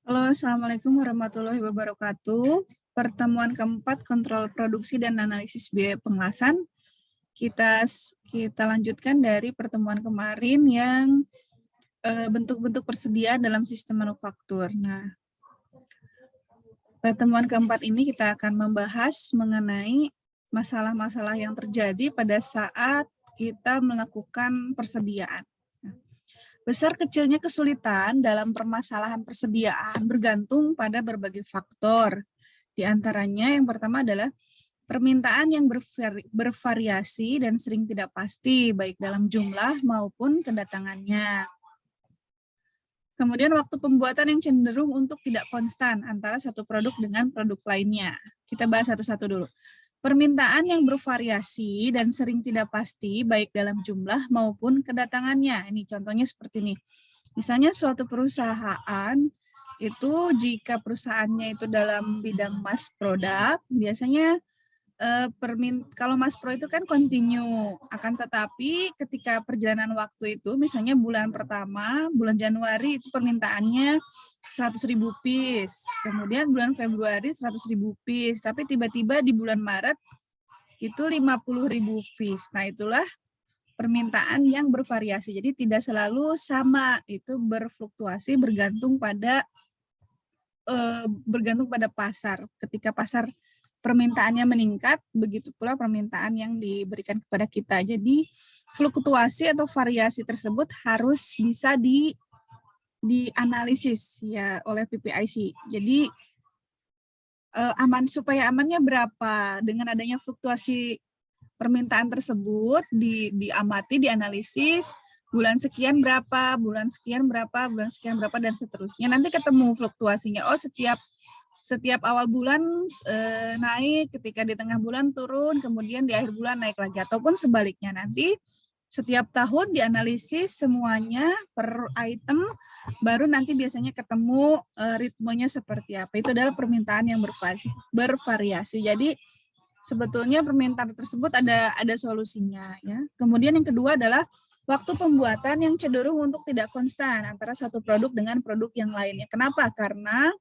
Halo, Assalamualaikum warahmatullahi wabarakatuh. Pertemuan keempat kontrol produksi dan analisis biaya pengelasan. Kita lanjutkan dari pertemuan kemarin yang bentuk-bentuk persediaan dalam sistem manufaktur. Nah, pertemuan keempat ini kita akan membahas mengenai masalah-masalah yang terjadi pada saat kita melakukan persediaan. Besar kecilnya kesulitan dalam permasalahan persediaan bergantung pada berbagai faktor. Di antaranya yang pertama adalah permintaan yang bervariasi dan sering tidak pasti, baik dalam jumlah maupun kedatangannya. Kemudian waktu pembuatan yang cenderung untuk tidak konstan antara satu produk dengan produk lainnya. Kita bahas satu-satu dulu. Permintaan yang bervariasi dan sering tidak pasti, baik dalam jumlah maupun kedatangannya. Ini contohnya seperti ini. Misalnya suatu perusahaan, itu jika perusahaannya itu dalam bidang mass product, biasanya kalau Mas Pro itu kan continue, akan tetapi ketika perjalanan waktu itu, misalnya bulan pertama, bulan Januari itu permintaannya 100.000 piece, kemudian bulan Februari 100.000 piece, tapi tiba-tiba di bulan Maret itu 50.000 piece. Nah, itulah permintaan yang bervariasi, jadi tidak selalu sama, itu berfluktuasi bergantung pada pasar. Ketika pasar permintaannya meningkat, begitu pula permintaan yang diberikan kepada kita. Jadi fluktuasi atau variasi tersebut harus bisa dianalisis ya oleh PPIC. Jadi supaya amannya berapa dengan adanya fluktuasi permintaan tersebut diamati, dianalisis, bulan sekian berapa, bulan sekian berapa, bulan sekian berapa, dan seterusnya. Nanti ketemu fluktuasinya. Oh, setiap awal bulan naik, ketika di tengah bulan turun, kemudian di akhir bulan naik lagi. Ataupun sebaliknya, nanti setiap tahun dianalisis semuanya per item, baru nanti biasanya ketemu ritmenya seperti apa. Itu adalah permintaan yang bervariasi. Jadi sebetulnya permintaan tersebut ada solusinya. Ya. Kemudian yang kedua adalah waktu pembuatan yang cenderung untuk tidak konstan antara satu produk dengan produk yang lainnya. Kenapa? Karena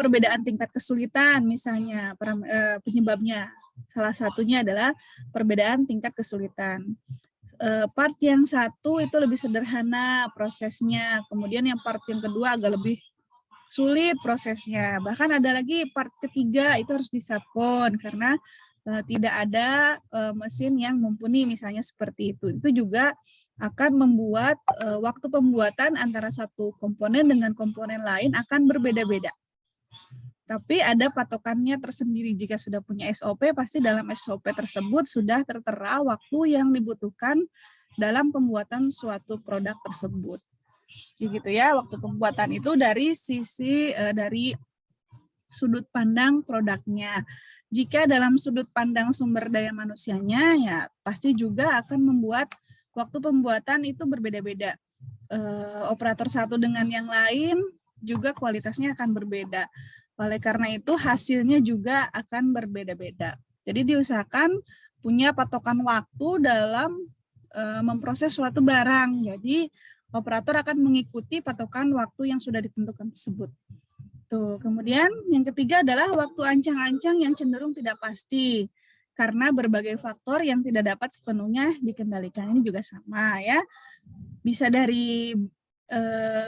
perbedaan tingkat kesulitan misalnya penyebabnya. Salah satunya adalah perbedaan tingkat kesulitan. Part yang satu itu lebih sederhana prosesnya, kemudian yang part yang kedua agak lebih sulit prosesnya. Bahkan ada lagi part ketiga itu harus disubkon karena tidak ada mesin yang mumpuni misalnya seperti itu. Itu juga akan membuat waktu pembuatan antara satu komponen dengan komponen lain akan berbeda-beda. Tapi ada patokannya tersendiri. Jika sudah punya SOP, pasti dalam SOP tersebut sudah tertera waktu yang dibutuhkan dalam pembuatan suatu produk tersebut. Gitu ya, waktu pembuatan itu dari dari sudut pandang produknya. Jika dalam sudut pandang sumber daya manusianya, ya pasti juga akan membuat waktu pembuatan itu berbeda-beda. Operator satu dengan yang lain juga kualitasnya akan berbeda. Oleh karena itu hasilnya juga akan berbeda-beda. Jadi diusahakan punya patokan waktu dalam memproses suatu barang. Jadi operator akan mengikuti patokan waktu yang sudah ditentukan tersebut. Tuh. Kemudian yang ketiga adalah waktu ancang-ancang yang cenderung tidak pasti karena berbagai faktor yang tidak dapat sepenuhnya dikendalikan. Ini juga sama ya. Bisa dari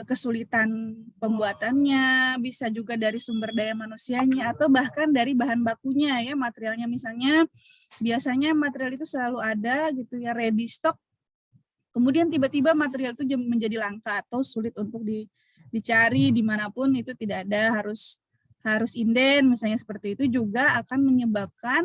kesulitan pembuatannya, bisa juga dari sumber daya manusianya, atau bahkan dari bahan bakunya ya, materialnya misalnya, biasanya material itu selalu ada gitu ya, ready stock, kemudian tiba-tiba material itu menjadi langka atau sulit untuk dicari dimanapun itu tidak ada, harus inden misalnya seperti itu, juga akan menyebabkan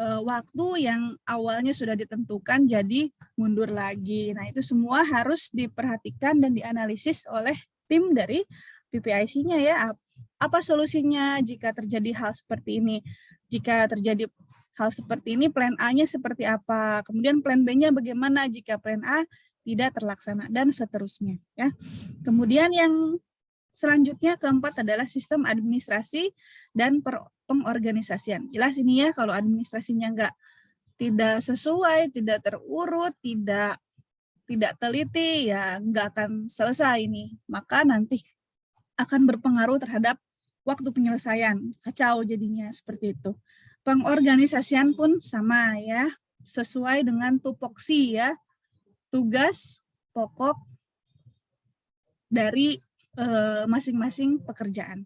waktu yang awalnya sudah ditentukan jadi mundur lagi. Nah, itu semua harus diperhatikan dan dianalisis oleh tim dari PPIC-nya ya. Apa solusinya jika terjadi hal seperti ini? Jika terjadi hal seperti ini, plan A-nya seperti apa? Kemudian plan B-nya bagaimana jika plan A tidak terlaksana, dan seterusnya ya. Kemudian yang selanjutnya keempat adalah sistem administrasi dan pengorganisasian. Jelas ini ya, kalau administrasinya tidak sesuai, tidak terurut, tidak teliti, ya nggak akan selesai ini. Maka nanti akan berpengaruh terhadap waktu penyelesaian. Kacau jadinya seperti itu. Pengorganisasian pun sama ya, sesuai dengan tupoksi ya, tugas pokok dari masing-masing pekerjaan.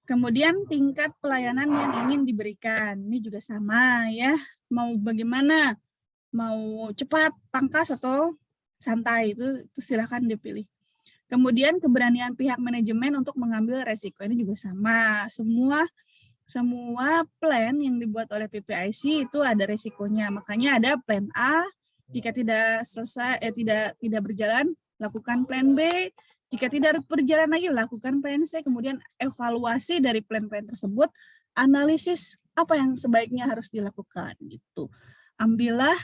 Kemudian tingkat pelayanan yang ingin diberikan, ini juga sama ya, mau bagaimana, mau cepat, pangkas atau santai, itu silakan dipilih. Kemudian keberanian pihak manajemen untuk mengambil resiko, ini juga sama, semua plan yang dibuat oleh PPIC itu ada resikonya, makanya ada plan A, jika tidak selesai, tidak berjalan, lakukan plan B, jika tidak berjalan lagi, lakukan plan C, kemudian evaluasi dari plan-plan tersebut, analisis apa yang sebaiknya harus dilakukan gitu. Ambillah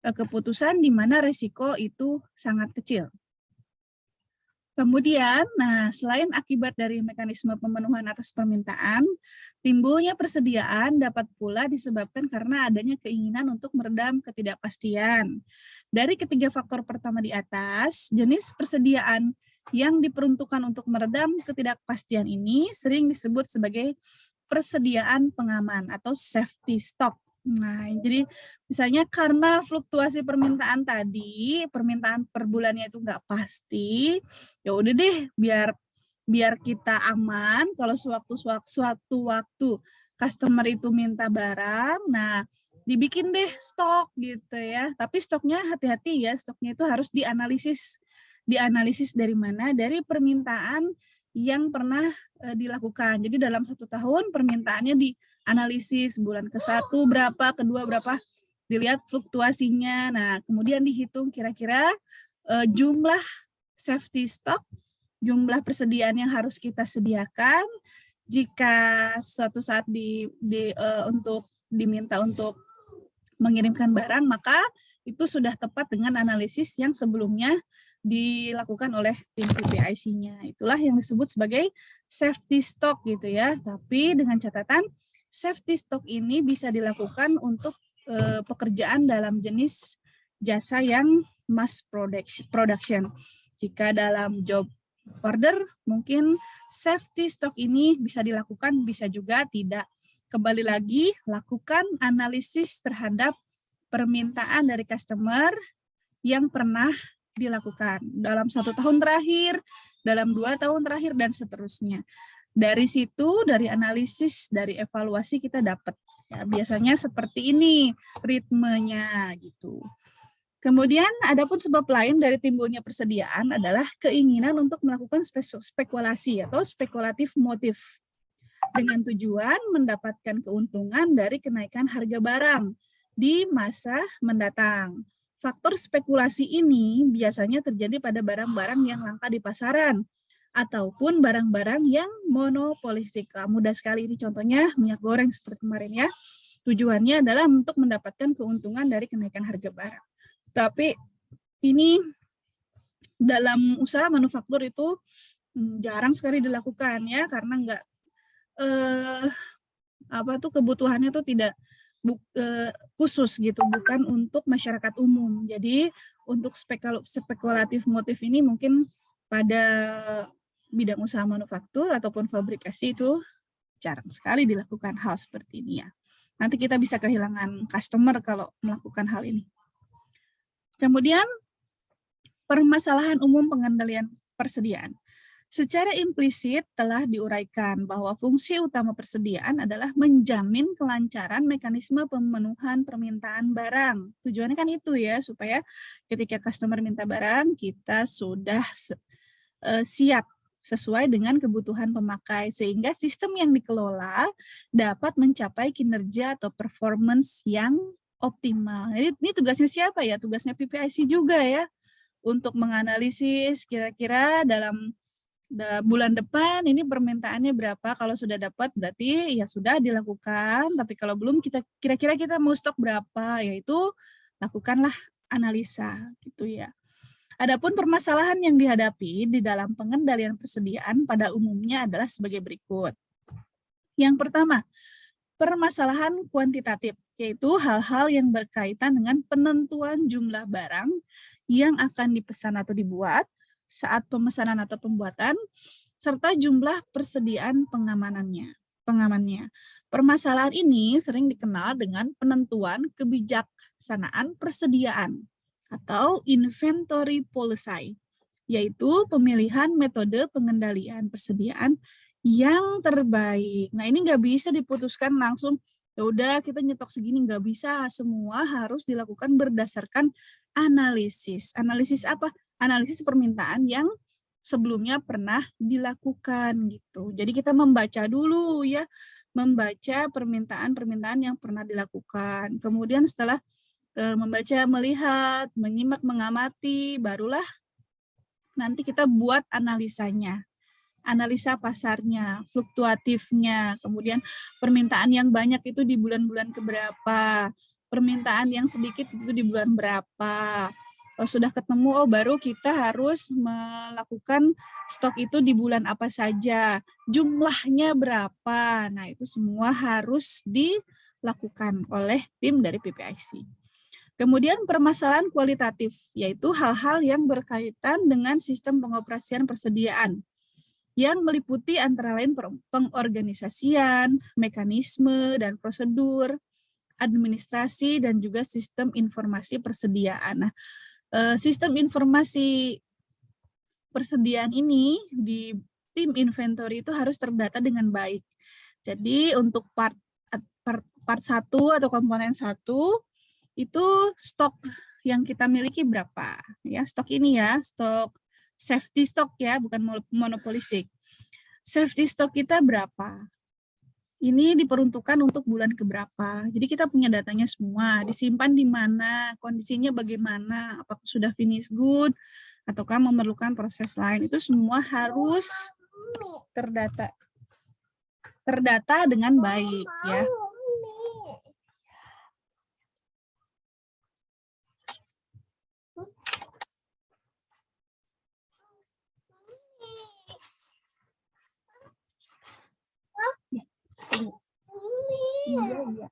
keputusan di mana resiko itu sangat kecil. Kemudian, nah selain akibat dari mekanisme pemenuhan atas permintaan, timbulnya persediaan dapat pula disebabkan karena adanya keinginan untuk meredam ketidakpastian. Dari ketiga faktor pertama di atas, jenis persediaan yang diperuntukkan untuk meredam ketidakpastian ini sering disebut sebagai persediaan pengaman atau safety stock. Nah, jadi misalnya karena fluktuasi permintaan tadi, permintaan per bulannya itu nggak pasti, ya udah deh biar kita aman kalau suatu waktu customer itu minta barang, nah dibikin deh stok gitu ya. Tapi stoknya hati-hati ya, stoknya itu harus dianalisis dari mana? Dari permintaan yang pernah dilakukan. Jadi dalam 1 tahun permintaannya dianalisis bulan ke-1 berapa, kedua berapa, dilihat fluktuasinya. Nah, kemudian dihitung kira-kira jumlah safety stock, jumlah persediaan yang harus kita sediakan jika suatu saat untuk diminta untuk mengirimkan barang, maka itu sudah tepat dengan analisis yang sebelumnya dilakukan oleh tim PPIC-nya. Itulah yang disebut sebagai safety stock gitu ya. Tapi dengan catatan safety stock ini bisa dilakukan untuk pekerjaan dalam jenis jasa yang mass production. Jika dalam job order mungkin safety stock ini bisa dilakukan, bisa juga tidak. Kembali lagi, lakukan analisis terhadap permintaan dari customer yang pernah dilakukan dalam 1 tahun terakhir, dalam 2 tahun terakhir, dan seterusnya. Dari situ, dari analisis, dari evaluasi kita dapat. Ya, biasanya seperti ini ritmenya gitu. Kemudian, adapun sebab lain dari timbulnya persediaan adalah keinginan untuk melakukan spekulasi atau spekulatif motif dengan tujuan mendapatkan keuntungan dari kenaikan harga barang di masa mendatang. Faktor spekulasi ini biasanya terjadi pada barang-barang yang langka di pasaran ataupun barang-barang yang monopolistik. Mudah sekali ini contohnya minyak goreng seperti kemarin ya. Tujuannya adalah untuk mendapatkan keuntungan dari kenaikan harga barang. Tapi ini dalam usaha manufaktur itu jarang sekali dilakukan ya, karena kebutuhannya tuh tidak khusus gitu, bukan untuk masyarakat umum. Jadi untuk spekulatif motif ini mungkin pada bidang usaha manufaktur ataupun fabrikasi itu jarang sekali dilakukan hal seperti ini ya. Nanti kita bisa kehilangan customer kalau melakukan hal ini. Kemudian permasalahan umum pengendalian persediaan. Secara implisit telah diuraikan bahwa fungsi utama persediaan adalah menjamin kelancaran mekanisme pemenuhan permintaan barang. Tujuannya kan itu ya, supaya ketika customer minta barang, kita sudah siap sesuai dengan kebutuhan pemakai, sehingga sistem yang dikelola dapat mencapai kinerja atau performance yang optimal. Jadi ini tugasnya siapa ya? Tugasnya PPIC juga ya, untuk menganalisis kira-kira dalam bulan depan ini permintaannya berapa. Kalau sudah dapat berarti ya sudah dilakukan, tapi kalau belum kira-kira kita mau stok berapa, yaitu lakukanlah analisa gitu ya. Adapun permasalahan yang dihadapi di dalam pengendalian persediaan pada umumnya adalah sebagai berikut. Yang pertama, permasalahan kuantitatif, yaitu hal-hal yang berkaitan dengan penentuan jumlah barang yang akan dipesan atau dibuat saat pemesanan atau pembuatan, serta jumlah persediaan pengamanannya. Permasalahan ini sering dikenal dengan penentuan kebijaksanaan persediaan atau inventory policy, yaitu pemilihan metode pengendalian persediaan yang terbaik. Nah, ini nggak bisa diputuskan langsung, ya udah kita nyetok segini, nggak bisa. Semua harus dilakukan berdasarkan analisis. Analisis apa? Analisis permintaan yang sebelumnya pernah dilakukan gitu. Jadi kita membaca dulu ya, membaca permintaan-permintaan yang pernah dilakukan. Kemudian setelah membaca, melihat, menyimak, mengamati, barulah nanti kita buat analisanya. Analisa pasarnya, fluktuatifnya, kemudian permintaan yang banyak itu di bulan-bulan keberapa, permintaan yang sedikit itu di bulan berapa. Kalau sudah ketemu, oh baru kita harus melakukan stok itu di bulan apa saja, jumlahnya berapa. Nah, itu semua harus dilakukan oleh tim dari PPIC. Kemudian permasalahan kualitatif, yaitu hal-hal yang berkaitan dengan sistem pengoperasian persediaan, yang meliputi antara lain pengorganisasian, mekanisme dan prosedur, administrasi, dan juga sistem informasi persediaan. Nah, sistem informasi persediaan ini di tim inventory itu harus terdata dengan baik. Jadi untuk part 1 atau komponen 1 itu stok yang kita miliki berapa? Ya, stok ini ya, stok safety stock ya, bukan monopolistik. Safety stock kita berapa? Ini diperuntukkan untuk bulan keberapa. Jadi kita punya datanya semua, disimpan di mana, kondisinya bagaimana, apakah sudah finish good, ataukah memerlukan proses lain. Itu semua harus terdata dengan baik ya. Iya.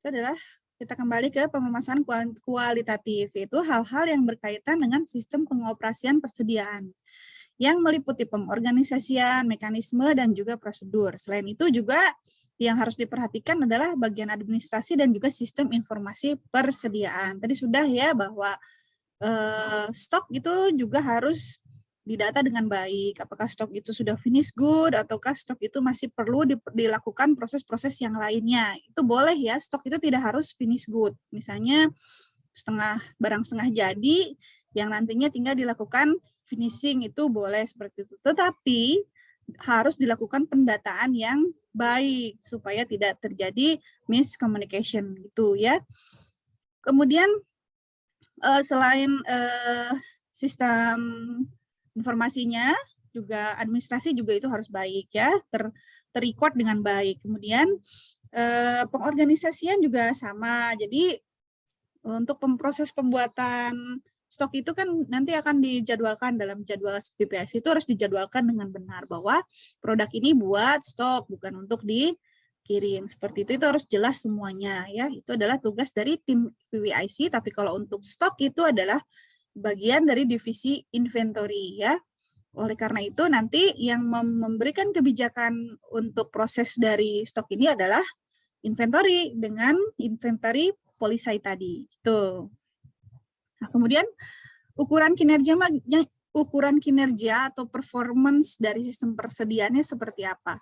Itu adalah kita kembali ke pememasan kualitatif, itu hal-hal yang berkaitan dengan sistem pengoperasian persediaan yang meliputi pengorganisasian, mekanisme, dan juga prosedur. Selain itu juga yang harus diperhatikan adalah bagian administrasi dan juga sistem informasi persediaan. Tadi sudah ya bahwa stok itu juga harus didata dengan baik. Apakah stok itu sudah finish good ataukah stok itu masih perlu dilakukan proses-proses yang lainnya. Itu boleh ya, stok itu tidak harus finish good. Misalnya barang setengah jadi yang nantinya tinggal dilakukan finishing, itu boleh seperti itu. Tetapi harus dilakukan pendataan yang baik supaya tidak terjadi miscommunication gitu ya. Kemudian selain sistem informasinya, juga administrasi juga itu harus baik ya, ter-record dengan baik. Kemudian pengorganisasian juga sama. Jadi untuk proses pembuatan stok itu kan nanti akan dijadwalkan dalam jadwal PPIC, itu harus dijadwalkan dengan benar bahwa produk ini buat stok, bukan untuk dikirim. Seperti itu harus jelas semuanya ya. Itu adalah tugas dari tim PPIC, tapi kalau untuk stok itu adalah bagian dari divisi inventory ya. Oleh karena itu nanti yang memberikan kebijakan untuk proses dari stok ini adalah inventory dengan inventory policy tadi. Itu. Nah, kemudian ukuran kinerja atau performance dari sistem persediaannya seperti apa?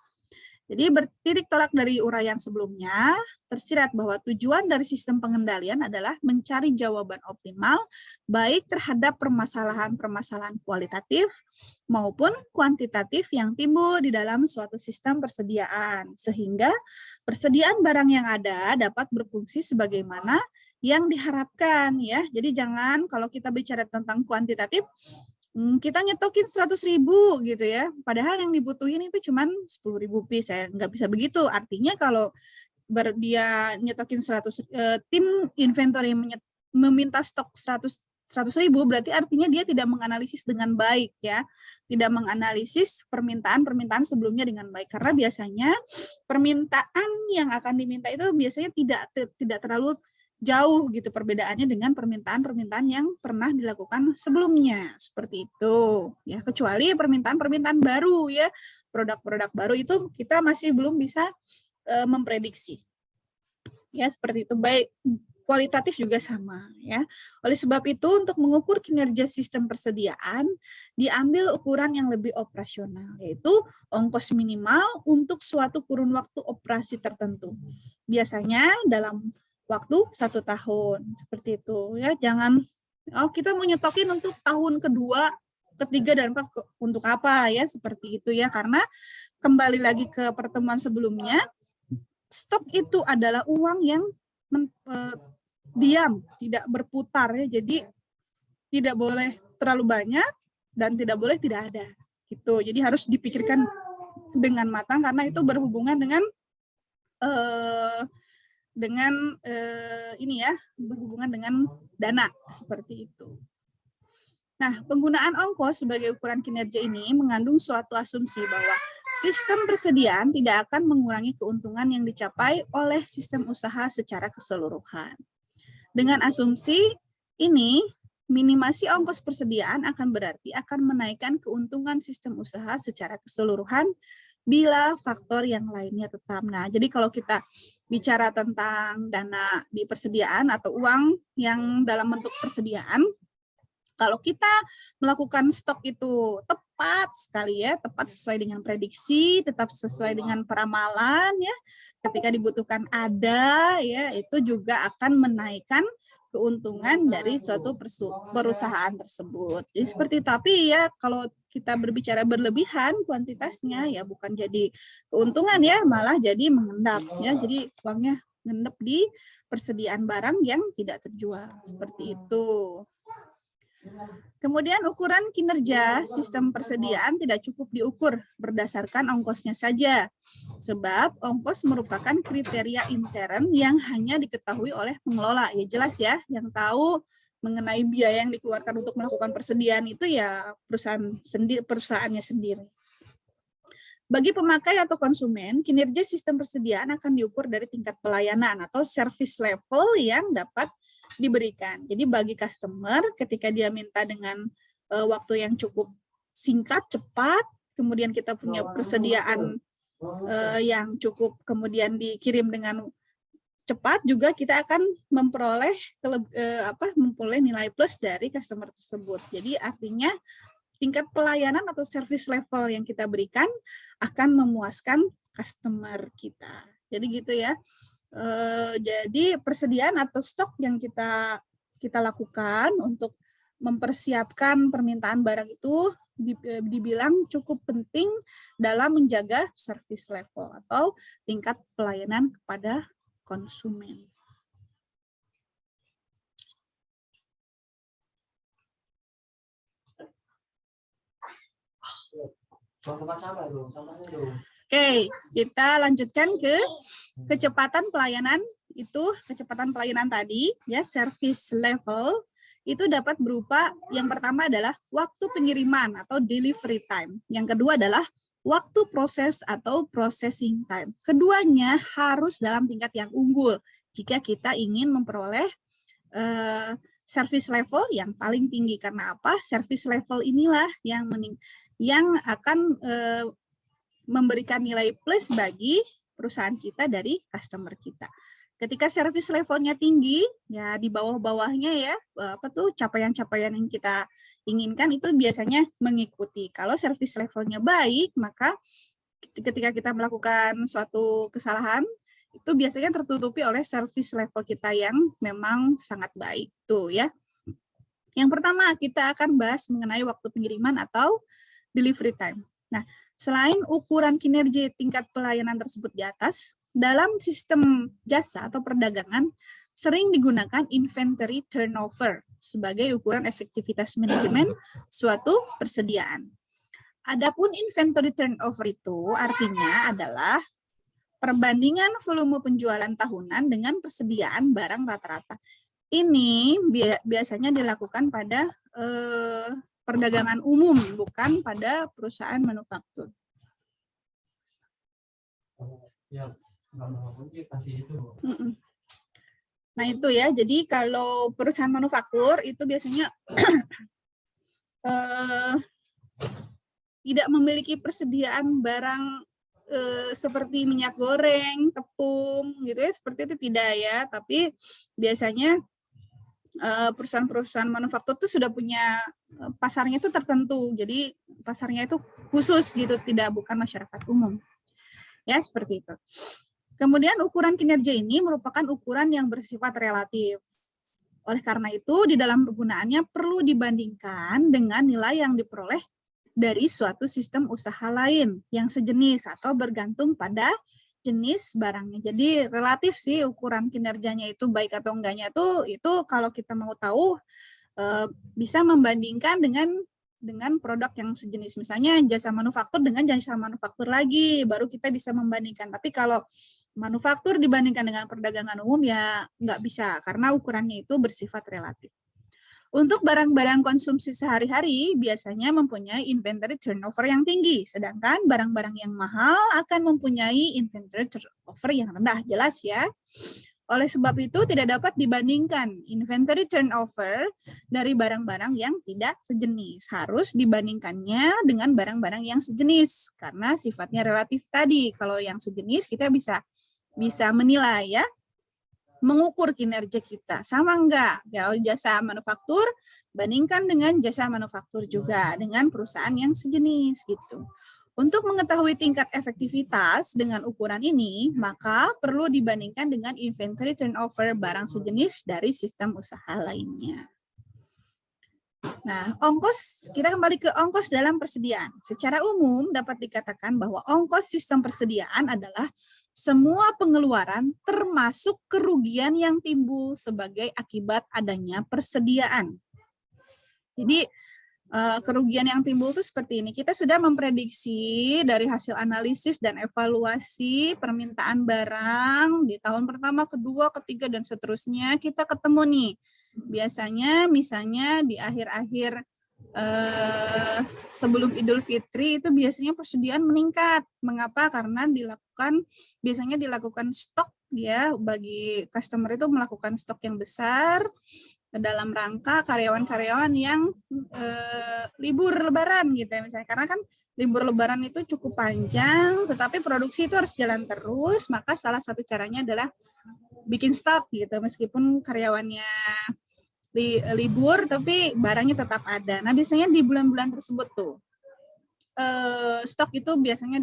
Jadi bertitik tolak dari uraian sebelumnya, tersirat bahwa tujuan dari sistem pengendalian adalah mencari jawaban optimal baik terhadap permasalahan-permasalahan kualitatif maupun kuantitatif yang timbul di dalam suatu sistem persediaan, sehingga persediaan barang yang ada dapat berfungsi sebagaimana yang diharapkan ya. Jadi jangan kalau kita bicara tentang kuantitatif, kita nyetokin 100.000 gitu ya, padahal yang dibutuhin itu cuma 10.000 piece, ya nggak bisa begitu. Artinya kalau dia nyetokin 100, tim inventory meminta stok 100 100.000 berarti artinya dia tidak menganalisis dengan baik ya, tidak menganalisis permintaan sebelumnya dengan baik, karena biasanya permintaan yang akan diminta itu biasanya tidak terlalu jauh gitu perbedaannya dengan permintaan yang pernah dilakukan sebelumnya, seperti itu ya, kecuali permintaan baru ya, produk-produk baru itu kita masih belum bisa memprediksi ya, seperti itu. Baik, kualitatif juga sama ya. Oleh sebab itu untuk mengukur kinerja sistem persediaan diambil ukuran yang lebih operasional, yaitu ongkos minimal untuk suatu kurun waktu operasi tertentu. Biasanya dalam waktu 1 tahun, seperti itu ya. Jangan kita mau nyetokin untuk tahun kedua, ketiga dan keempat untuk apa ya, seperti itu ya, karena kembali lagi ke pertemuan sebelumnya, stok itu adalah uang yang diam, tidak berputar ya. Jadi tidak boleh terlalu banyak dan tidak boleh tidak ada. Gitu. Jadi harus dipikirkan dengan matang karena itu berhubungan dengan ini ya, berhubungan dengan dana seperti itu. Nah, penggunaan ongkos sebagai ukuran kinerja ini mengandung suatu asumsi bahwa sistem persediaan tidak akan mengurangi keuntungan yang dicapai oleh sistem usaha secara keseluruhan. Dengan asumsi ini, minimasi ongkos persediaan akan berarti akan menaikkan keuntungan sistem usaha secara keseluruhan bila faktor yang lainnya tetap. Nah, jadi kalau kita bicara tentang dana di persediaan atau uang yang dalam bentuk persediaan, kalau kita melakukan stok itu tepat sekali ya, tepat sesuai dengan prediksi, tetap sesuai dengan peramalan ya, ketika dibutuhkan ada ya, itu juga akan menaikkan keuntungan dari suatu perusahaan tersebut. Jadi seperti tapi ya kalau kita berbicara berlebihan kuantitasnya ya bukan jadi keuntungan ya, malah jadi mengendap ya. Jadi uangnya ngendap di persediaan barang yang tidak terjual seperti itu. Kemudian ukuran kinerja sistem persediaan tidak cukup diukur berdasarkan ongkosnya saja, sebab ongkos merupakan kriteria intern yang hanya diketahui oleh pengelola. Ya jelas ya, yang tahu mengenai biaya yang dikeluarkan untuk melakukan persediaan itu ya perusahaannya sendiri. Bagi pemakai atau konsumen, kinerja sistem persediaan akan diukur dari tingkat pelayanan atau service level yang dapat diberikan. Jadi bagi customer ketika dia minta dengan waktu yang cukup singkat, cepat, kemudian kita punya persediaan yang cukup, kemudian dikirim dengan cepat, juga kita akan memperoleh nilai plus dari customer tersebut. Jadi artinya tingkat pelayanan atau service level yang kita berikan akan memuaskan customer kita. Jadi gitu ya. Jadi persediaan atau stok yang kita lakukan untuk mempersiapkan permintaan barang itu dibilang cukup penting dalam menjaga service level atau tingkat pelayanan kepada konsumen. Oke, kita lanjutkan ke kecepatan pelayanan. Itu kecepatan pelayanan tadi ya, service level itu dapat berupa, yang pertama adalah waktu pengiriman atau delivery time. Yang kedua adalah waktu proses atau processing time. Keduanya harus dalam tingkat yang unggul jika kita ingin memperoleh service level yang paling tinggi. Karena apa? Service level inilah yang akan memberikan nilai plus bagi perusahaan kita dari customer kita. Ketika service levelnya tinggi, ya di bawah-bawahnya ya, capaian-capaian yang kita inginkan itu biasanya mengikuti. Kalau service levelnya baik, maka ketika kita melakukan suatu kesalahan, itu biasanya tertutupi oleh service level kita yang memang sangat baik tuh ya. Yang pertama kita akan bahas mengenai waktu pengiriman atau delivery time. Nah, selain ukuran kinerja tingkat pelayanan tersebut di atas, dalam sistem jasa atau perdagangan sering digunakan inventory turnover sebagai ukuran efektivitas manajemen suatu persediaan. Adapun inventory turnover itu artinya adalah perbandingan volume penjualan tahunan dengan persediaan barang rata-rata. ini biasanya dilakukan pada perdagangan umum, bukan pada perusahaan manufaktur. Nah itu ya, jadi kalau perusahaan manufaktur itu biasanya tidak memiliki persediaan barang seperti minyak goreng, tepung, gitu ya, seperti itu tidak ya. Tapi biasanya perusahaan-perusahaan manufaktur itu sudah punya pasarnya itu tertentu, jadi pasarnya itu khusus gitu, bukan masyarakat umum. Ya, seperti itu. Kemudian ukuran kinerja ini merupakan ukuran yang bersifat relatif. Oleh karena itu, di dalam penggunaannya perlu dibandingkan dengan nilai yang diperoleh dari suatu sistem usaha lain yang sejenis atau bergantung pada jenis barangnya. Jadi relatif sih ukuran kinerjanya itu baik atau enggaknya itu kalau kita mau tahu bisa membandingkan dengan produk yang sejenis. Misalnya jasa manufaktur dengan jasa manufaktur lagi, baru kita bisa membandingkan. Tapi kalau manufaktur dibandingkan dengan perdagangan umum ya nggak bisa karena ukurannya itu bersifat relatif. Untuk barang-barang konsumsi sehari-hari biasanya mempunyai inventory turnover yang tinggi, sedangkan barang-barang yang mahal akan mempunyai inventory turnover yang rendah, jelas ya. Oleh sebab itu tidak dapat dibandingkan inventory turnover dari barang-barang yang tidak sejenis. Harus dibandingkannya dengan barang-barang yang sejenis karena sifatnya relatif tadi. Kalau yang sejenis kita bisa menilai ya, mengukur kinerja kita sama enggak. Kalau jasa manufaktur bandingkan dengan jasa manufaktur juga dengan perusahaan yang sejenis gitu. Untuk mengetahui tingkat efektivitas dengan ukuran ini, maka perlu dibandingkan dengan inventory turnover barang sejenis dari sistem usaha lainnya. Nah, kita kembali ke ongkos dalam persediaan. Secara umum dapat dikatakan bahwa ongkos sistem persediaan adalah semua pengeluaran termasuk kerugian yang timbul sebagai akibat adanya persediaan. Jadi kerugian yang timbul itu seperti ini. Kita sudah memprediksi dari hasil analisis dan evaluasi permintaan barang di tahun pertama, kedua, ketiga, dan seterusnya. Kita ketemu nih. Biasanya misalnya di akhir-akhir sebelum Idul Fitri itu biasanya persediaan meningkat. Mengapa? Karena biasanya dilakukan stok ya, bagi customer itu melakukan stok yang besar dalam rangka karyawan-karyawan yang libur lebaran gitu ya misalnya. Karena kan libur lebaran itu cukup panjang, tetapi produksi itu harus jalan terus, maka salah satu caranya adalah bikin stok gitu, meskipun karyawannya libur tapi barangnya tetap ada. Nah biasanya di bulan-bulan tersebut tuh stok itu biasanya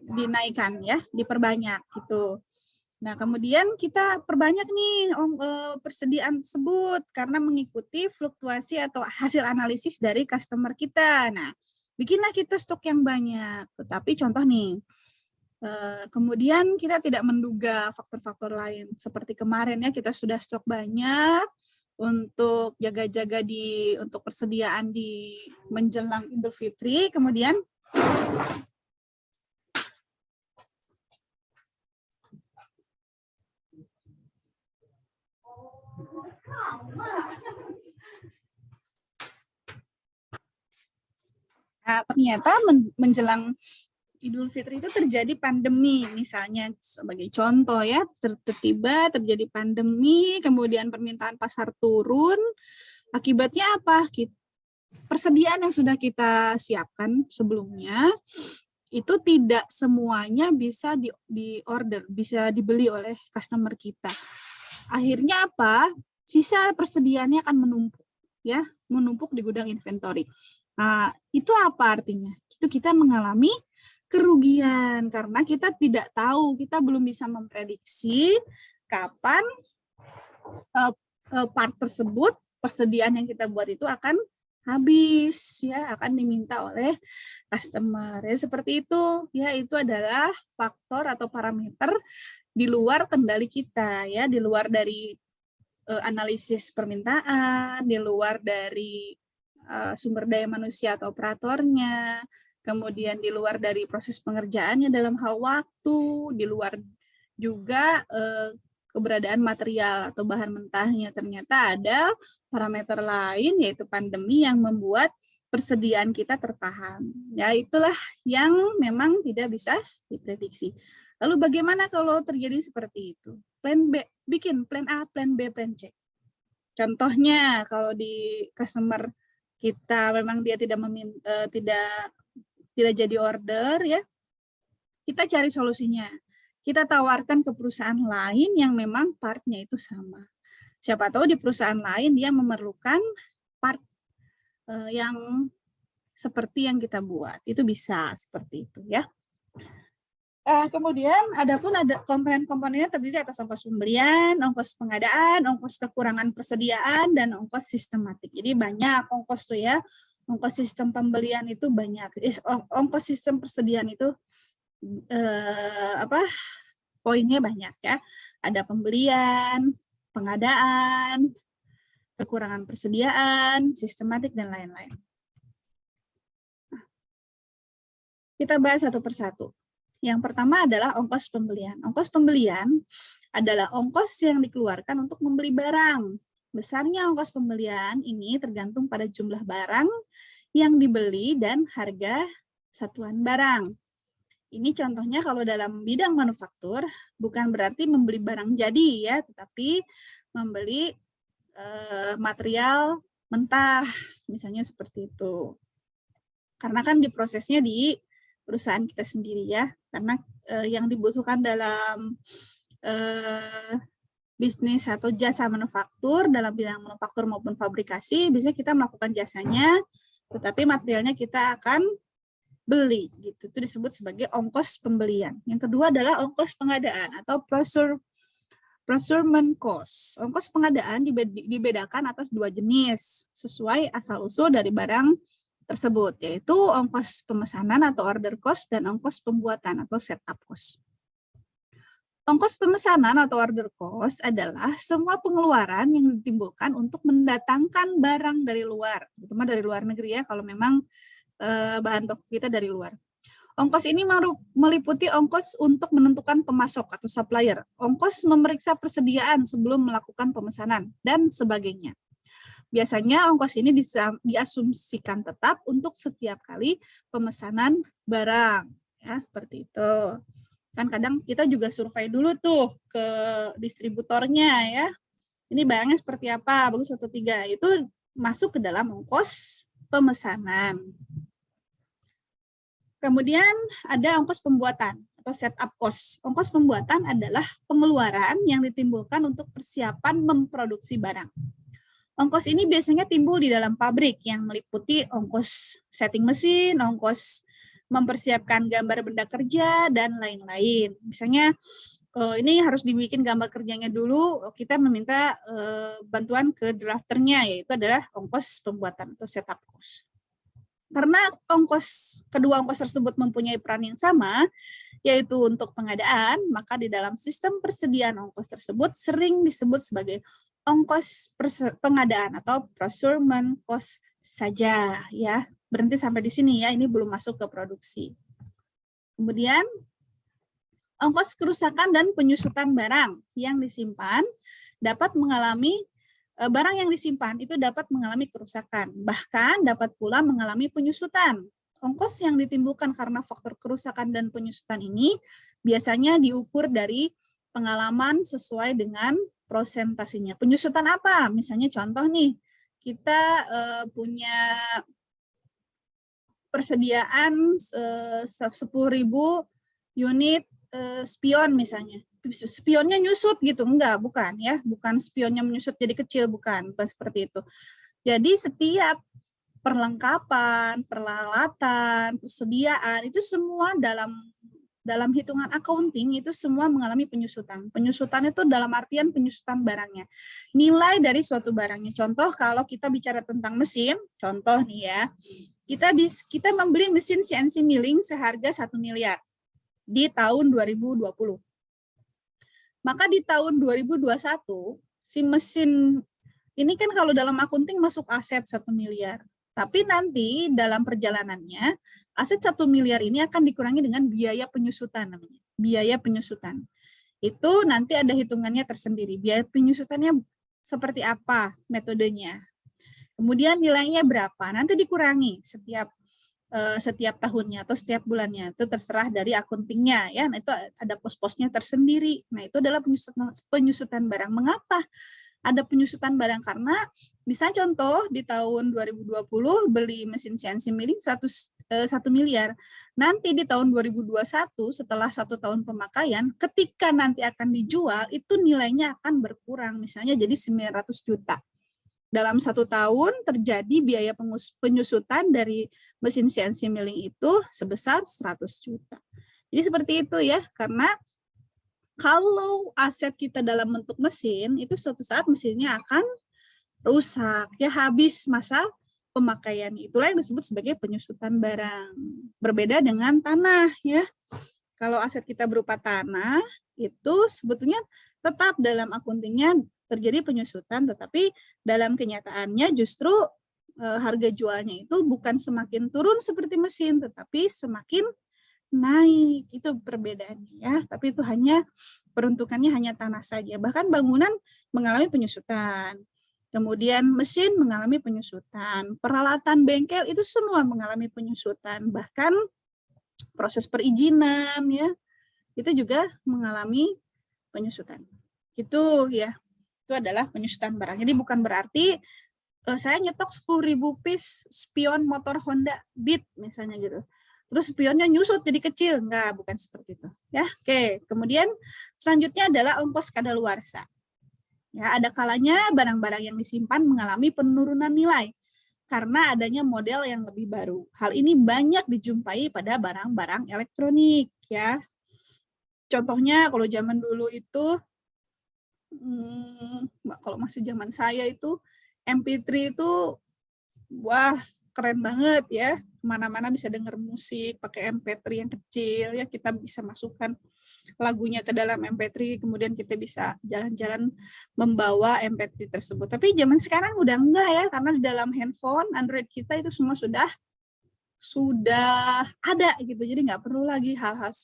dinaikkan ya, diperbanyak gitu. Nah kemudian kita perbanyak nih persediaan tersebut karena mengikuti fluktuasi atau hasil analisis dari customer kita. Nah bikinlah kita stok yang banyak. Tetapi contoh nih, kemudian kita tidak menduga faktor-faktor lain seperti kemarin ya, kita sudah stok banyak untuk jaga-jaga untuk persediaan di menjelang Idul Fitri, kemudian ternyata menjelang Idul Fitri itu terjadi pandemi, misalnya sebagai contoh ya, tiba-tiba terjadi pandemi, kemudian permintaan pasar turun, akibatnya apa? Persediaan yang sudah kita siapkan sebelumnya, itu tidak semuanya bisa di-order, bisa dibeli oleh customer kita. Akhirnya apa? Sisa persediaannya akan menumpuk, ya, menumpuk di gudang inventory. Nah, itu apa artinya? Itu kita mengalami kerugian karena kita tidak tahu, kita belum bisa memprediksi kapan part tersebut, persediaan yang kita buat itu akan habis ya, akan diminta oleh customer ya, seperti itu ya. Itu adalah faktor atau parameter di luar kendali kita ya, di luar dari analisis permintaan, di luar dari sumber daya manusia atau operatornya, kemudian di luar dari proses pengerjaannya dalam hal waktu, di luar juga keberadaan material atau bahan mentahnya. Ternyata ada parameter lain, yaitu pandemi, yang membuat persediaan kita tertahan. Ya, itulah yang memang tidak bisa diprediksi. Lalu bagaimana kalau terjadi seperti itu? Plan B, bikin plan A, plan B, plan C. Contohnya kalau di customer kita memang dia tidak tidak jadi order, ya, kita cari solusinya. Kita tawarkan ke perusahaan lain yang memang partnya itu sama. Siapa tahu di perusahaan lain dia memerlukan part yang seperti yang kita buat. Itu bisa seperti itu, ya. Kemudian ada komponen-komponennya terdiri atas ongkos pembelian, ongkos pengadaan, ongkos kekurangan persediaan, dan ongkos sistematik. Jadi banyak ongkos tuh, ya. Ongkos sistem pembelian itu banyak. Ongkos sistem persediaan itu poinnya banyak, ya. Ada pembelian, pengadaan, kekurangan persediaan, sistematik, dan lain-lain. Kita bahas satu persatu. Yang pertama adalah ongkos pembelian. Ongkos pembelian adalah ongkos yang dikeluarkan untuk membeli barang. Besarnya ongkos pembelian ini tergantung pada jumlah barang yang dibeli dan harga satuan barang. Ini contohnya kalau dalam bidang manufaktur, bukan berarti membeli barang jadi, ya, tetapi membeli material mentah, misalnya seperti itu. Karena kan diprosesnya di perusahaan kita sendiri, ya, karena yang dibutuhkan dalam bisnis atau jasa manufaktur, dalam bidang manufaktur maupun fabrikasi, biasanya kita melakukan jasanya, tetapi materialnya kita akan beli, gitu. Itu disebut sebagai ongkos pembelian. Yang kedua adalah ongkos pengadaan atau procurement cost. Ongkos pengadaan dibedakan atas dua jenis sesuai asal-usul dari barang tersebut, yaitu ongkos pemesanan atau order cost dan ongkos pembuatan atau setup cost. Ongkos pemesanan atau order cost adalah semua pengeluaran yang ditimbulkan untuk mendatangkan barang dari luar, terutama dari luar negeri, ya, kalau memang bahan baku kita dari luar. Ongkos ini meliputi ongkos untuk menentukan pemasok atau supplier, ongkos memeriksa persediaan sebelum melakukan pemesanan, dan sebagainya. Biasanya ongkos ini diasumsikan tetap untuk setiap kali pemesanan barang, ya, seperti itu. Kan kadang kita juga survei dulu tuh ke distributornya, ya. Ini barangnya seperti apa, bagus atau tidak, itu masuk ke dalam ongkos pemesanan. Kemudian ada ongkos pembuatan atau setup cost. Ongkos pembuatan adalah pengeluaran yang ditimbulkan untuk persiapan memproduksi barang. Ongkos ini biasanya timbul di dalam pabrik yang meliputi ongkos setting mesin, ongkos mempersiapkan gambar benda kerja, dan lain-lain. Misalnya ini harus dibikin gambar kerjanya dulu, kita meminta bantuan ke drafternya, yaitu adalah ongkos pembuatan atau setup cost. Karena kedua ongkos tersebut mempunyai peran yang sama, yaitu untuk pengadaan, maka di dalam sistem persediaan ongkos tersebut sering disebut sebagai ongkos pengadaan atau procurement cost saja, ya. Berhenti sampai di sini, ya, ini belum masuk ke produksi. Kemudian ongkos kerusakan dan penyusutan barang yang disimpan dapat mengalami barang yang disimpan itu dapat mengalami kerusakan, bahkan dapat pula mengalami penyusutan. Ongkos yang ditimbulkan karena faktor kerusakan dan penyusutan ini biasanya diukur dari pengalaman sesuai dengan prosentasinya. Penyusutan apa? Misalnya contoh nih, kita punya persediaan 10.000 unit spion misalnya. Spionnya nyusut gitu, bukan, ya, bukan spionnya menyusut jadi kecil, bukan seperti itu. Jadi setiap perlengkapan, peralatan, persediaan itu semua dalam hitungan accounting itu semua mengalami penyusutan. Penyusutan itu dalam artian penyusutan barangnya, nilai dari suatu barangnya. Contoh kalau kita bicara tentang mesin, contoh nih, ya, kita membeli mesin CNC milling seharga 1 miliar di tahun 2020. Maka di tahun 2021, si mesin ini kan kalau dalam akunting masuk aset 1 miliar. Tapi nanti dalam perjalanannya, aset 1 miliar ini akan dikurangi dengan biaya penyusutan namanya. Biaya penyusutan. Itu nanti ada hitungannya tersendiri. Biaya penyusutannya seperti apa metodenya. Kemudian nilainya berapa, nanti dikurangi setiap tahunnya atau setiap bulannya, itu terserah dari akuntingnya ya. Nah, itu ada pos-posnya tersendiri. Nah, itu adalah penyusutan barang. Mengapa ada penyusutan barang? Karena misalnya contoh di tahun 2020 beli mesin CNC milling 1 miliar. Nanti di tahun 2021 setelah 1 tahun pemakaian, ketika nanti akan dijual itu nilainya akan berkurang, misalnya jadi 900 juta. Dalam 1 tahun terjadi biaya penyusutan dari mesin CNC milling itu sebesar 100 juta. Jadi seperti itu ya, karena kalau aset kita dalam bentuk mesin, itu suatu saat mesinnya akan rusak, ya habis masa pemakaian. Itulah yang disebut sebagai penyusutan barang. Berbeda dengan tanah ya. Kalau aset kita berupa tanah, itu sebetulnya tetap dalam akuntingnya terjadi penyusutan, tetapi dalam kenyataannya justru harga jualnya itu bukan semakin turun seperti mesin, tetapi semakin naik. Itu perbedaannya ya. Tapi itu hanya peruntukannya hanya tanah saja. Bahkan bangunan mengalami penyusutan. Kemudian mesin mengalami penyusutan. Peralatan bengkel itu semua mengalami penyusutan. Bahkan proses perizinan ya itu juga mengalami penyusutan. Itu ya. Itu adalah penyusutan barang. Jadi bukan berarti saya nyetok 10.000 piece spion motor Honda Beat misalnya gitu. Terus spionnya nyusut jadi kecil. Enggak, bukan seperti itu. Ya, oke. Kemudian selanjutnya adalah ongkos kadaluarsa. Ya, ada kalanya barang-barang yang disimpan mengalami penurunan nilai karena adanya model yang lebih baru. Hal ini banyak dijumpai pada barang-barang elektronik ya. Contohnya kalau zaman dulu itu kalau masih zaman saya itu MP3 itu wah keren banget ya, kemana-mana bisa dengar musik pakai MP3 yang kecil ya, kita bisa masukkan lagunya ke dalam MP3, kemudian kita bisa jalan-jalan membawa MP3 tersebut. Tapi zaman sekarang udah enggak ya, karena di dalam handphone Android kita itu semua sudah ada gitu, jadi nggak perlu lagi hal-hal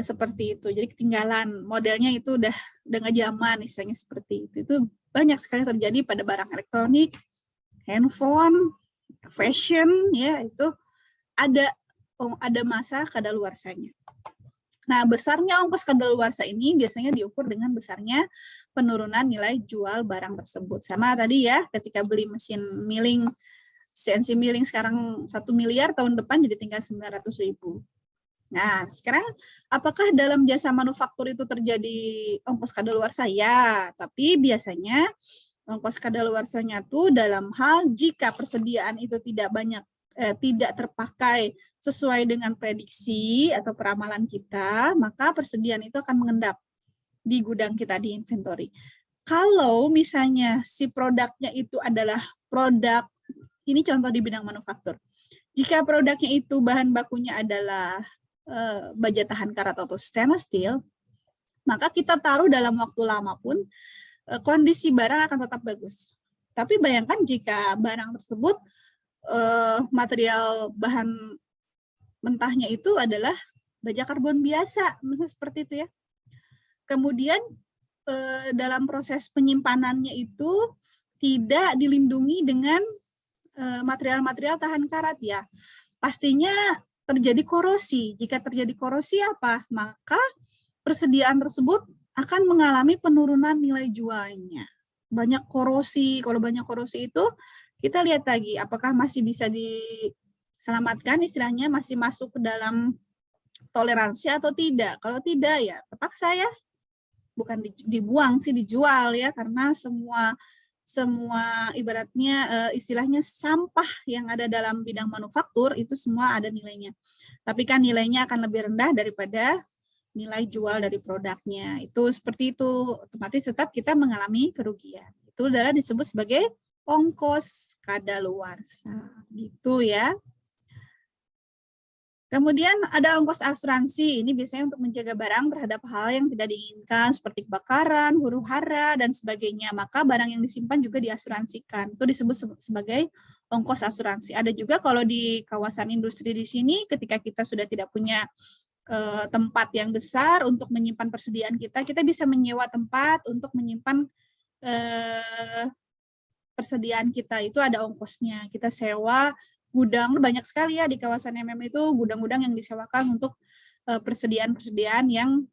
seperti itu. Jadi ketinggalan modelnya itu udah nggak zaman, istilahnya seperti itu. Itu banyak sekali terjadi pada barang elektronik, handphone, fashion ya, itu ada masa kadaluarsanya. Nah, besarnya ongkos kadaluarsa ini biasanya diukur dengan besarnya penurunan nilai jual barang tersebut. Sama tadi ya, ketika beli mesin milling CNC milling sekarang 1 miliar, tahun depan jadi tinggal 900.000. Nah, sekarang apakah dalam jasa manufaktur itu terjadi ongkos kadaluarsa? Ya, tapi biasanya ongkos kadaluarsanya tuh dalam hal jika persediaan itu tidak terpakai sesuai dengan prediksi atau peramalan kita, maka persediaan itu akan mengendap di gudang kita, di inventory. Kalau misalnya si produknya itu adalah produk, ini contoh di bidang manufaktur. Jika produknya itu bahan bakunya adalah baja tahan karat atau stainless steel, maka kita taruh dalam waktu lama pun kondisi barang akan tetap bagus. Tapi bayangkan jika barang tersebut material bahan mentahnya itu adalah baja karbon biasa, misalnya seperti itu ya. Kemudian dalam proses penyimpanannya itu tidak dilindungi dengan material-material tahan karat ya. Pastinya terjadi korosi. Jika terjadi korosi apa? Maka persediaan tersebut akan mengalami penurunan nilai jualnya. Banyak korosi. Kalau banyak korosi itu kita lihat lagi apakah masih bisa diselamatkan, istilahnya masih masuk ke dalam toleransi atau tidak. Kalau tidak ya terpaksa ya, bukan dibuang sih, dijual ya, karena semua ibaratnya istilahnya sampah yang ada dalam bidang manufaktur itu semua ada nilainya. Tapi kan nilainya akan lebih rendah daripada nilai jual dari produknya. Itu seperti itu, otomatis tetap kita mengalami kerugian. Itu adalah disebut sebagai ongkos kadaluarsa. Gitu ya. Kemudian ada ongkos asuransi, ini biasanya untuk menjaga barang terhadap hal yang tidak diinginkan seperti kebakaran, huru-hara, dan sebagainya. Maka barang yang disimpan juga diasuransikan. Itu disebut sebagai ongkos asuransi. Ada juga kalau di kawasan industri di sini ketika kita sudah tidak punya tempat yang besar untuk menyimpan persediaan kita, kita bisa menyewa tempat untuk menyimpan persediaan kita. Itu ada ongkosnya. Kita sewa gudang, banyak sekali ya di kawasan MM itu gudang-gudang yang disewakan untuk persediaan-persediaan yang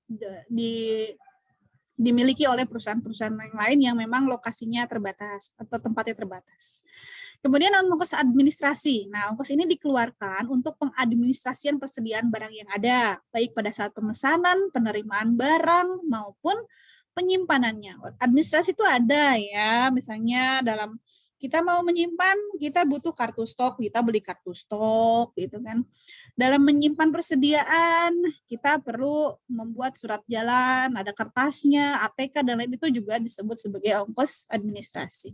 dimiliki oleh perusahaan-perusahaan yang lain yang memang lokasinya terbatas atau tempatnya terbatas. Kemudian ongkos administrasi. Nah, ongkos ini dikeluarkan untuk pengadministrasian persediaan barang yang ada, baik pada saat pemesanan, penerimaan barang, maupun penyimpanannya. Administrasi itu ada ya, misalnya dalam kita mau menyimpan, kita butuh kartu stok, kita beli kartu stok, gitu kan. Dalam menyimpan persediaan, kita perlu membuat surat jalan, ada kertasnya, ATK, dan lain itu juga disebut sebagai ongkos administrasi.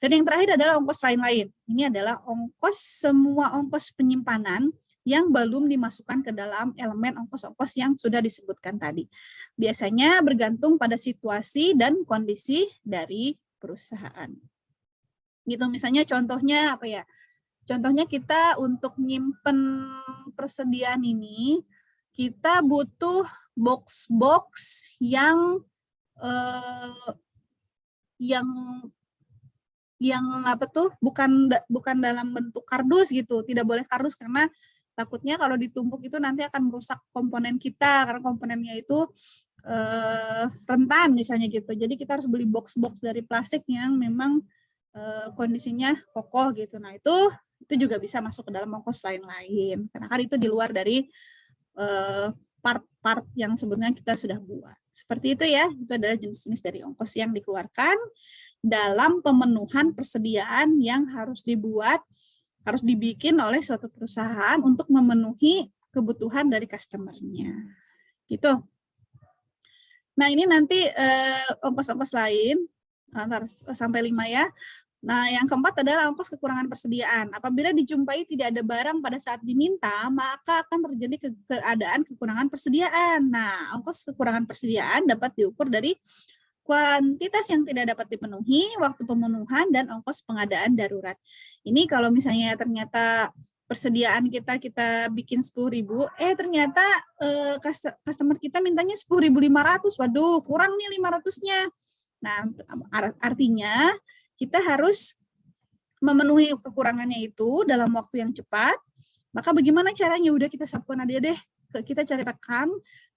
Dan yang terakhir adalah ongkos lain-lain. Ini adalah semua ongkos penyimpanan yang belum dimasukkan ke dalam elemen ongkos-ongkos yang sudah disebutkan tadi. Biasanya bergantung pada situasi dan kondisi dari perusahaan. Gitu, misalnya contohnya apa ya? Contohnya kita untuk nyimpen persediaan ini, kita butuh box-box yang apa tuh bukan dalam bentuk kardus gitu, tidak boleh kardus karena takutnya kalau ditumpuk itu nanti akan merusak komponen kita karena komponennya itu rentan misalnya gitu. Jadi kita harus beli box-box dari plastik yang memang kondisinya kokoh gitu. Nah itu juga bisa masuk ke dalam ongkos lain-lain karena kan itu di luar dari part-part yang sebetulnya kita sudah buat. Seperti itu ya, itu adalah jenis-jenis dari ongkos yang dikeluarkan dalam pemenuhan persediaan yang harus dibikin oleh suatu perusahaan untuk memenuhi kebutuhan dari customer-nya. Gitu. Nah, ini nanti ongkos-ongkos lain, sampai 5 ya. Nah, yang keempat adalah ongkos kekurangan persediaan. Apabila dijumpai tidak ada barang pada saat diminta, maka akan terjadi keadaan kekurangan persediaan. Nah, ongkos kekurangan persediaan dapat diukur dari kuantitas yang tidak dapat dipenuhi, waktu pemenuhan, dan ongkos pengadaan darurat. Ini kalau misalnya ternyata persediaan kita bikin 10.000, ternyata customer kita mintanya 10.500, waduh kurang nih 500-nya. Nah, artinya kita harus memenuhi kekurangannya itu dalam waktu yang cepat. Maka bagaimana caranya? Udah kita sapukan aja deh. Kita cari rekan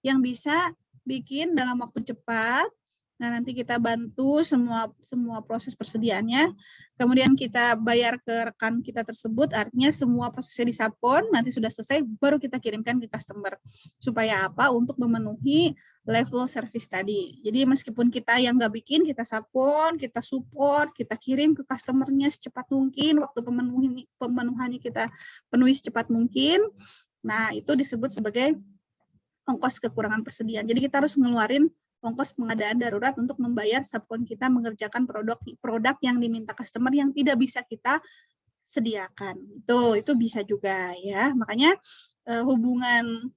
yang bisa bikin dalam waktu cepat. Nah, nanti kita bantu semua proses persediaannya. Kemudian kita bayar ke rekan kita tersebut, artinya semua prosesnya disapon, nanti sudah selesai, baru kita kirimkan ke customer. Supaya apa? Untuk memenuhi level service tadi. Jadi meskipun kita yang nggak bikin, kita sapon, kita support, kita kirim ke customernya secepat mungkin, waktu pemenuhannya kita penuhi secepat mungkin. Nah, itu disebut sebagai ongkos kekurangan persediaan. Jadi kita harus ngeluarin ongkos pengadaan darurat untuk membayar subkon kita mengerjakan produk yang diminta customer yang tidak bisa kita sediakan. Itu bisa juga ya. Makanya hubungan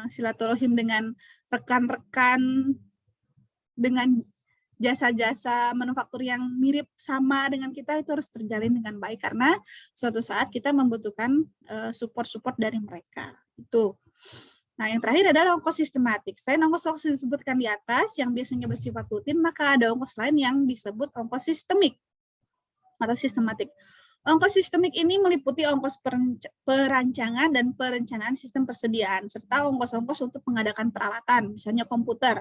silaturahim dengan rekan-rekan dengan jasa-jasa manufaktur yang mirip sama dengan kita itu harus terjalin dengan baik karena suatu saat kita membutuhkan support dari mereka. Itu. Nah, yang terakhir adalah ongkos sistematik. Selain ongkos disebutkan di atas yang biasanya bersifat rutin, maka ada ongkos lain yang disebut ongkos sistemik atau sistematik. Ongkos sistemik ini meliputi ongkos perancangan dan perencanaan sistem persediaan, serta ongkos-ongkos untuk mengadakan peralatan, misalnya komputer.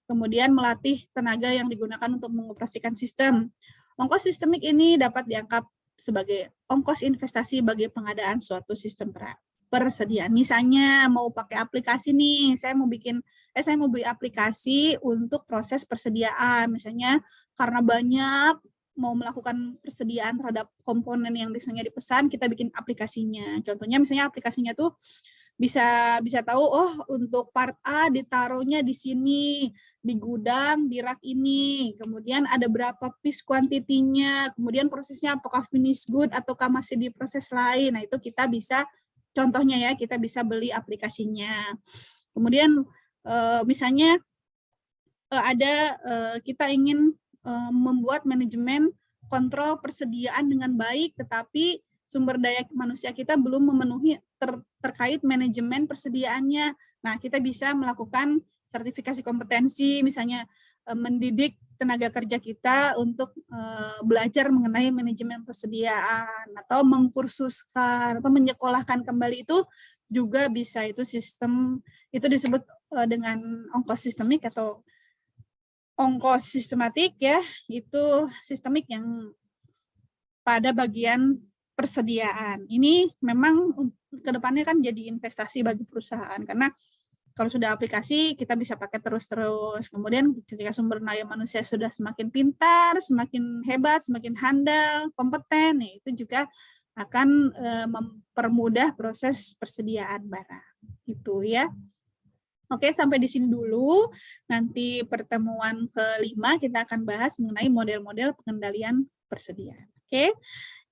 Kemudian melatih tenaga yang digunakan untuk mengoperasikan sistem. Ongkos sistemik ini dapat dianggap sebagai ongkos investasi bagi pengadaan suatu sistem persediaan. Misalnya mau pakai aplikasi nih, saya mau beli aplikasi untuk proses persediaan. Misalnya karena banyak mau melakukan persediaan terhadap komponen yang biasanya dipesan, kita bikin aplikasinya. Contohnya misalnya aplikasinya tuh bisa tahu, oh untuk part A ditaruhnya di sini, di gudang, di rak ini, kemudian ada berapa piece kuantitinya, kemudian prosesnya apakah finish good ataukah masih di proses lain. Nah, itu kita bisa, contohnya ya, kita bisa beli aplikasinya. Kemudian misalnya kita ingin membuat manajemen kontrol persediaan dengan baik, tetapi sumber daya manusia kita belum memenuhi terkait manajemen persediaannya. Nah, kita bisa melakukan sertifikasi kompetensi, misalnya mendidik tenaga kerja kita untuk belajar mengenai manajemen persediaan, atau mengkursuskan atau menyekolahkan kembali, itu juga bisa. Itu sistem, itu disebut dengan ongkos sistemik atau ongkos sistematik ya, itu sistemik yang pada bagian persediaan. Ini memang kedepannya kan jadi investasi bagi perusahaan, karena kalau sudah aplikasi kita bisa pakai terus-terus. Kemudian ketika sumber daya manusia sudah semakin pintar, semakin hebat, semakin handal, kompeten, ya, itu juga akan mempermudah proses persediaan barang. Itu ya. Oke, sampai di sini dulu. Nanti pertemuan kelima kita akan bahas mengenai model-model pengendalian persediaan. Oke.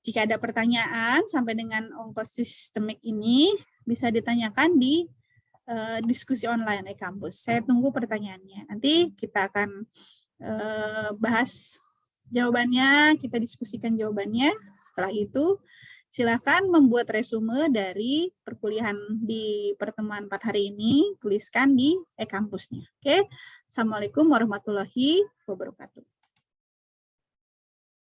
Jika ada pertanyaan sampai dengan ongkos sistemik ini, bisa ditanyakan di diskusi online e-kampus. Saya tunggu pertanyaannya. Nanti kita akan bahas jawabannya, kita diskusikan jawabannya. Setelah itu, silakan membuat resume dari perkuliahan di pertemuan 4 hari ini, tuliskan di e-kampusnya. Oke. Assalamualaikum warahmatullahi wabarakatuh.